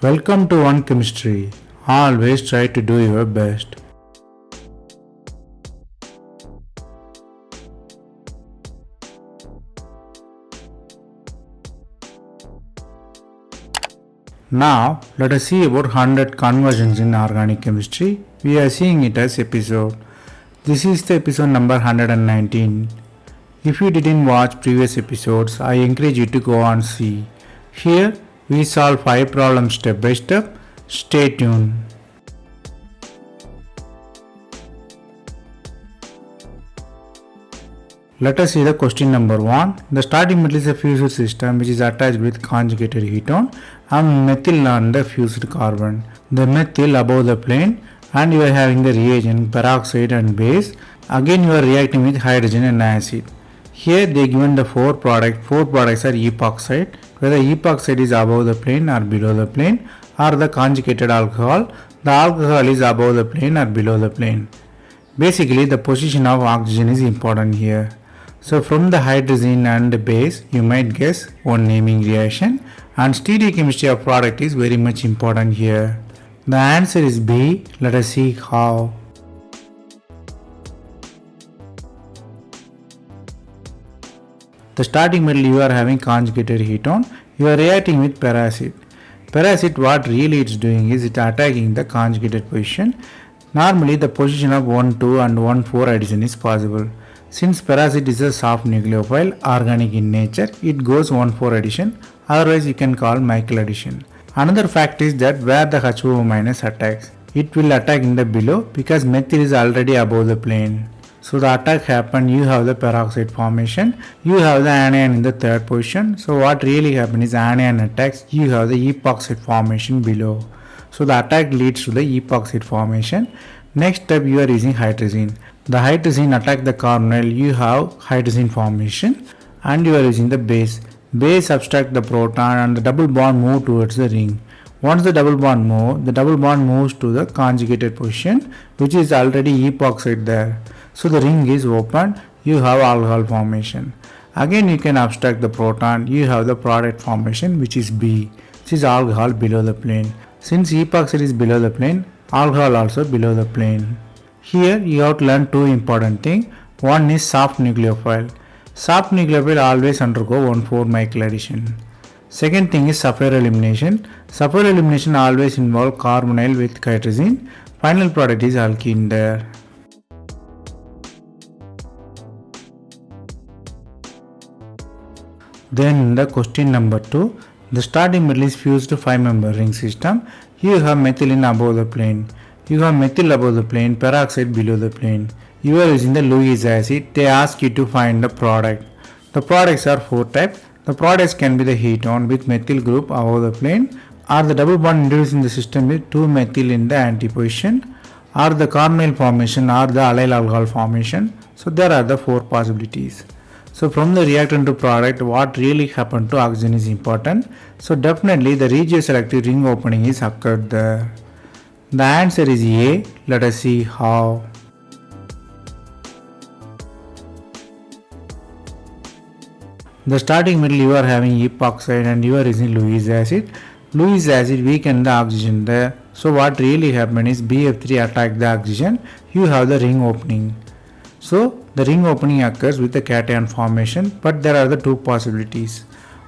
Welcome to One Chemistry. Always try to do your best. Now, let us see about 100 conversions in organic chemistry. We are seeing it as episode. This is the episode number 119. If you didn't watch previous episodes, I encourage you to go and see. Here, we solve 5 problems step by step. Stay tuned. Let us see the question number 1. The starting metal is a fused system which is attached with conjugated ketone and methyl on the fused carbon. The methyl above the plane and you are having the reagent peroxide and base. Again you are reacting with hydrogen and acid. Here they given the 4 products. 4 products are epoxide. Whether epoxide is above the plane or below the plane, or the conjugated alcohol, the alcohol is above the plane or below the plane. Basically the position of oxygen is important here. So from the hydrogen and the base you might guess one naming reaction, and stereochemistry of product is very much important here. The answer is B. Let us see how. The starting metal you are having conjugated ketone, you are reacting with peracid. Peracid, what really it's doing is it attacking the conjugated position. Normally the position of 1,2 and 1,4 addition is possible. Since peracid is a soft nucleophile, organic in nature, it goes 1,4 addition, otherwise you can call Michael addition. Another fact is that where the HO minus attacks, it will attack in the below because methyl is already above the plane. So the attack happen, you have the peroxide formation, you have the anion in the third position. So what really happen is anion attacks, you have the epoxide formation below. So the attack leads to the epoxide formation. Next step you are using hydrazine. The hydrazine attack the carbonyl, you have hydrazine formation and you are using the base. Base subtract the proton and the double bond move towards the ring. Once the double bond moves to the conjugated position which is already epoxide there. So the ring is open, you have alcohol formation. Again you can abstract the proton, you have the product formation which is B, which is alcohol below the plane. Since epoxide is below the plane, alcohol also below the plane. Here you have to learn 2 important things. One is soft nucleophile. Soft nucleophile always undergo 1,4 Michael addition. Second thing is Shaffer elimination. Shaffer elimination always involve carbonyl with hydrazine. Final product is alkene there. Then the question number 2. The starting metal is fused to 5-member ring system. Here you have methylene above the plane. You have methyl above the plane, peroxide below the plane. You are using the Lewis acid. They ask you to find the product. The products are 4 types. The products can be the ketone with methyl group above the plane, or the double bond introduced in the system with 2 methyl in the antiposition, or the carbonyl formation or the allyl alcohol formation. So there are the 4 possibilities. So from the reactant to product, what really happened to oxygen is important. So definitely the regioselective ring opening is occurred there. The answer is A. Let us see how. The starting metal you are having epoxide and you are using Lewis acid. Lewis acid weaken the oxygen there. So what really happened is BF3 attack the oxygen. You have the ring opening. So the ring opening occurs with the cation formation, but there are the 2 possibilities.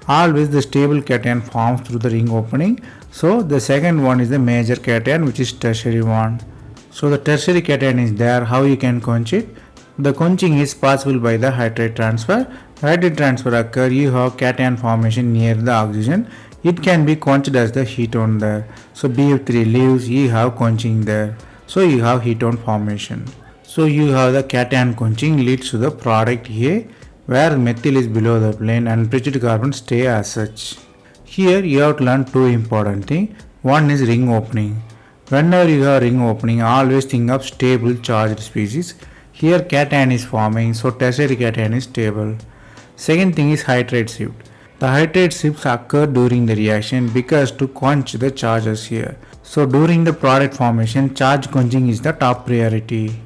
Always the stable cation forms through the ring opening. So the second one is the major cation, which is tertiary one. So the tertiary cation is there. How you can quench it? The quenching is possible by the hydrate transfer. Hydrate transfer occur, you have cation formation near the oxygen. It can be quenched as the ketone there. So BF3 leaves, you have quenching there. So you have ketone formation. So you have the cation quenching leads to the product A, where methyl is below the plane and bridged carbon stay as such. Here you have to learn 2 important things. One is ring opening. Whenever you have ring opening, always think of stable charged species. Here cation is forming, so tertiary cation is stable. Second thing is hydrate shift. The hydrate shifts occur during the reaction because to quench the charges here. So during the product formation, charge quenching is the top priority.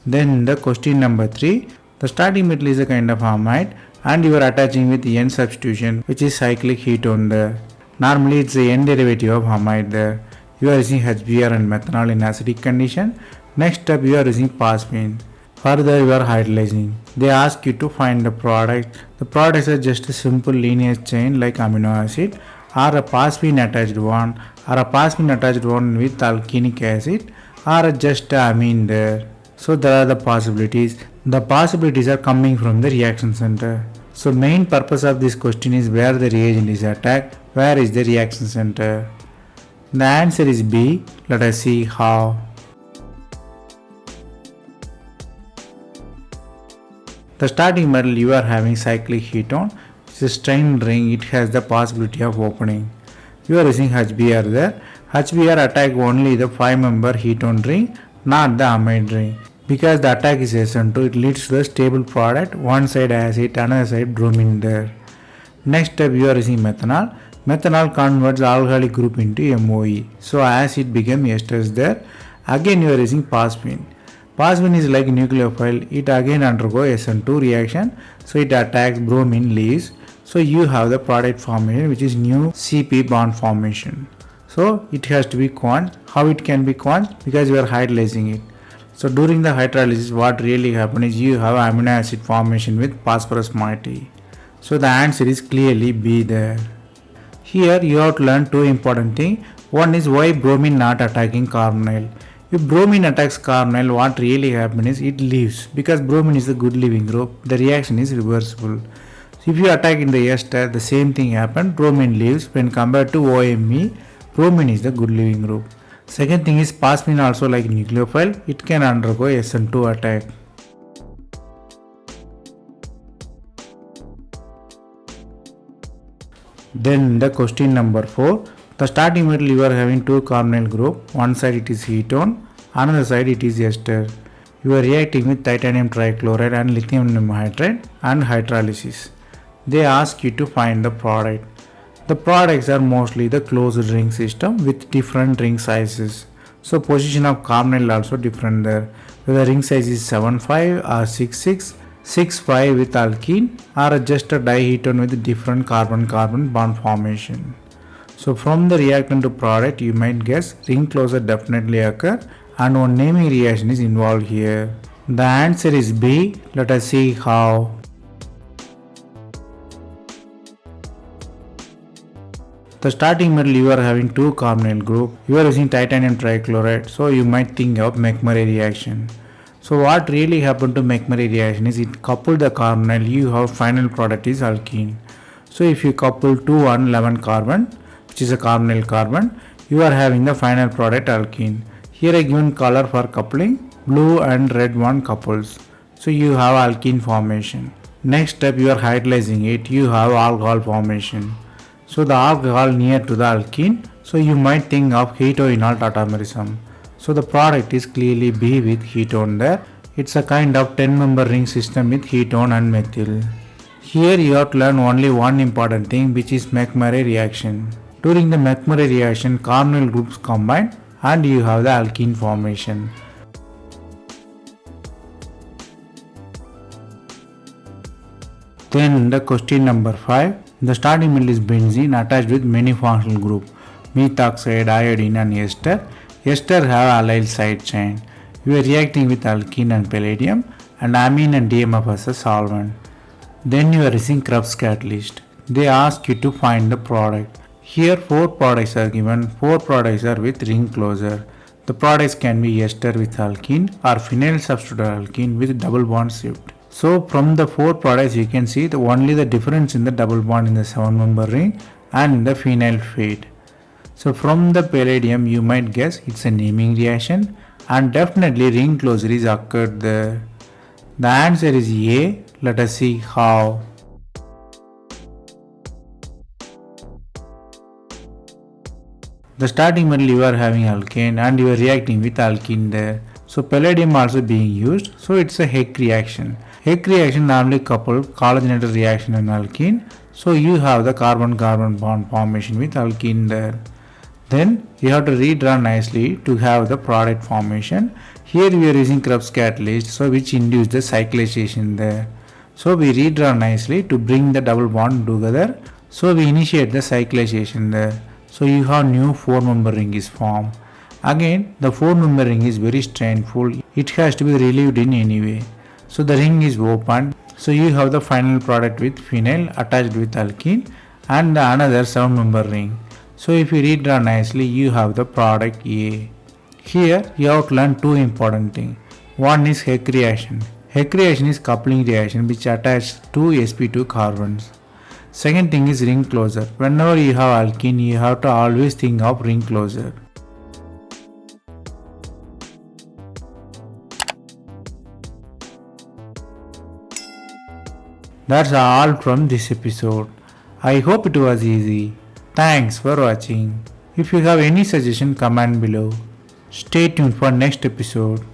Then the question number 3. The starting metal is a kind of amide and you are attaching with N substitution, which is cyclic ketone there. Normally it's the N derivative of amide there. You are using HBr and methanol in acidic condition. Next step you are using phosphine. Further you are hydrolyzing. They ask you to find the product. The products are just a simple linear chain like amino acid or a phosphine attached one or a phosphine attached one with alkenic acid or just a amine there. So there are the possibilities. The possibilities are coming from the reaction center. So main purpose of this question is where the reagent is attacked, where is the reaction center. The answer is B. Let us see how. The starting metal you are having cyclic ketone. It's a strained ring, it has the possibility of opening. You are using HBr there. HBr attack only the 5-member ketone ring, not the amide ring. Because the attack is SN2, it leads to a stable product, one side acid, another side bromine there. Next step you are using methanol. Methanol converts alcoholic group into MOE. So acid becomes esters there. Again you are using phosphine. Phosphine is like nucleophile, it again undergo SN2 reaction, so it attacks bromine leaves. So you have the product formation which is new CP bond formation. So it has to be quenched. How it can be quenched? Because you are hydrolyzing it. So during the hydrolysis what really happens is you have amino acid formation with phosphorus moiety. So the answer is clearly B there. Here you have to learn two important things. One is why bromine not attacking carbonyl. If bromine attacks carbonyl, what really happens is it leaves. Because bromine is a good leaving group, the reaction is reversible. So if you attack in the ester, the same thing happens, bromine leaves. When compared to OMe, bromine is the good leaving group. Second thing is phosphine also like nucleophile, it can undergo SN2 attack. Then the question number 4. The starting metal you are having two carbonyl group, one side it is ketone, another side it is ester. You are reacting with titanium trichloride and lithium hydride and hydrolysis. They ask you to find the product. The products are mostly the closed ring system with different ring sizes. So position of carbonyl also different there. Whether ring size is 7,5 or 6,6, 6,5 with alkene or just a diketone with different carbon-carbon bond formation. So from the reactant to product you might guess ring closure definitely occur and one naming reaction is involved here. The answer is B. Let us see how. The starting metal you are having two carbonyl group, you are using titanium trichloride, so you might think of McMurray reaction. So what really happened to McMurray reaction is it coupled the carbonyl, you have final product is alkene. So if you couple 2 111 carbon, which is a carbonyl carbon, you are having the final product alkene. Here I given color for coupling, blue and red one couples. So you have alkene formation. Next step you are hydrolyzing it, you have alcohol formation. So the alcohol near to the alkene, so you might think of ketoenol tautomerism. So the product is clearly B with ketone there. It's a kind of 10-member ring system with ketone and methyl. Here you have to learn only one important thing, which is McMurray reaction. During the McMurray reaction, carbonyl groups combine and you have the alkene formation. Then the question number 5. The starting metal is benzene attached with many functional groups, methoxide, iodine and ester. Ester have allyl side chain. You are reacting with alkene and palladium and amine and DMF as a solvent. Then you are using Krebs catalyst. They ask you to find the product. Here 4 products are given. 4 products are with ring closure. The products can be ester with alkene or phenyl substitute alkene with double bond shift. So from the 4 products you can see only the difference in the double bond in the 7-member ring and in the phenyl fate. So from the palladium you might guess it's a naming reaction and definitely ring closure is occurred there. The answer is A. Let us see how. The starting metal you are having alkane and you are reacting with alkene there. So palladium also being used, so it's a Heck reaction. Heck reaction normally couple collagenated reaction and alkene, so you have the carbon-carbon bond formation with alkene there. Then you have to redraw nicely to have the product formation. Here we are using Krebs catalyst, so which induce the cyclization there. So we redraw nicely to bring the double bond together. So we initiate the cyclization there. So you have new 4-member ring is formed. Again, the 4-member ring is very strainful. It has to be relieved in any way. So the ring is opened. So you have the final product with phenyl attached with alkene and the another 7-member ring. So if you redraw nicely, you have the product A. Here you have to learn two important things. One is Heck reaction. Heck reaction is coupling reaction which attaches two sp2 carbons. Second thing is ring closure. Whenever you have alkene, you have to always think of ring closure. That's all from this episode. I hope it was easy. Thanks for watching. If you have any suggestion, comment below. Stay tuned for next episode.